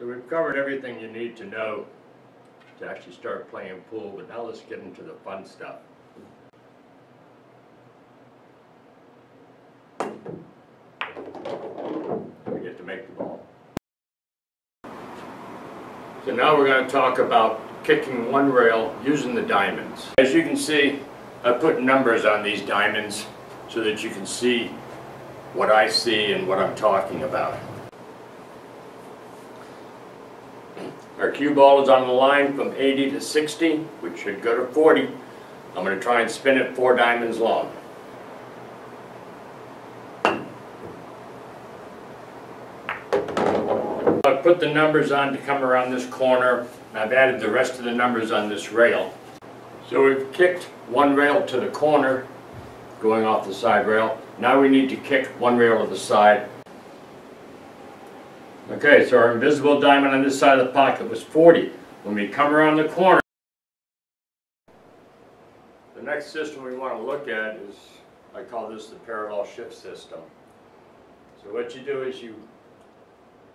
So we've covered everything you need to know to actually start playing pool, but now let's get into the fun stuff. We get to make the ball. So now we're going to talk about kicking one rail using the diamonds. As you can see, I put numbers on these diamonds so that you can see what I see and what I'm talking about. Our cue ball is on the line from 80 to 60, which should go to 40. I'm going to try and spin it 4 diamonds long. I've put the numbers on to come around this corner. I've added the rest of the numbers on this rail. So we've kicked one rail to the corner, going off the side rail. Now we need to kick one rail to the side. Okay, so our invisible diamond on this side of the pocket was 40. When we come around the corner, the next system we want to look at is, I call this the parallel shift system. So what you do is you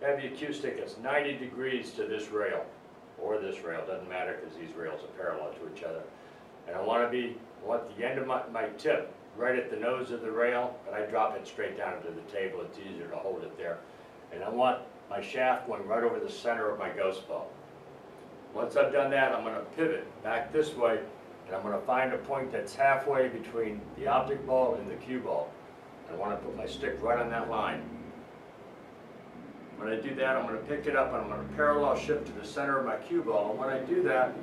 have your cue stick that's 90 degrees to this rail, or this rail, doesn't matter because these rails are parallel to each other. And I want the end of my tip right at the nose of the rail, but I drop it straight down to the table. It's easier to hold it there. And I want my shaft going right over the center of my ghost ball. Once I've done that, I'm going to pivot back this way, and I'm going to find a point that's halfway between the object ball and the cue ball. I want to put my stick right on that line. When I do that, I'm going to pick it up and I'm going to parallel shift to the center of my cue ball. And when I do that,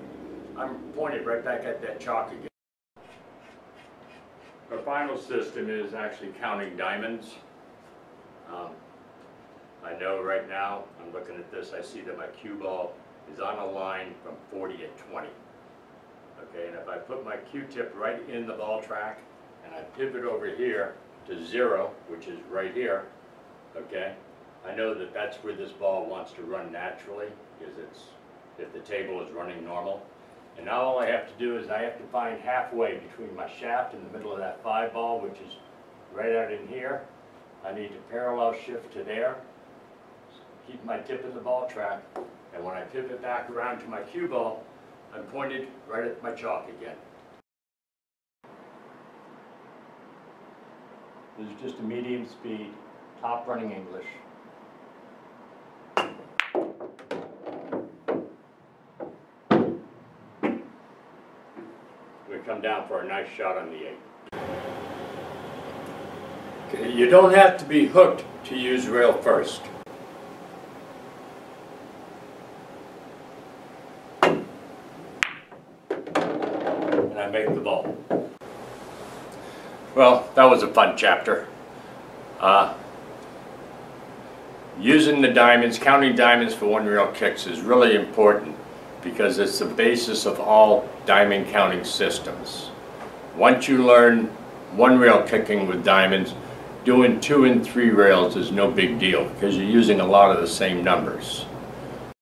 I'm pointed right back at that chalk again. Our final system is actually counting diamonds. I know right now, I'm looking at this, I see that my cue ball is on a line from 40 to 20. Okay, and if I put my cue tip right in the ball track and I pivot over here to 0, which is right here, okay, I know that that's where this ball wants to run naturally, because if the table is running normal. And now all I have to do is I have to find halfway between my shaft in the middle of that 5 ball, which is right out in here. I need to parallel shift to there, keep my tip in the ball track, and when I pivot back around to my cue ball, I'm pointed right at my chalk again. This is just a medium speed, top running English. We come down for a nice shot on the 8. Okay, you don't have to be hooked to use rail first. And I make the ball. Well, that was a fun chapter. Using the diamonds, counting diamonds for one rail kicks is really important because it's the basis of all diamond counting systems. Once you learn one rail kicking with diamonds, doing 2 and 3 rails is no big deal because you're using a lot of the same numbers.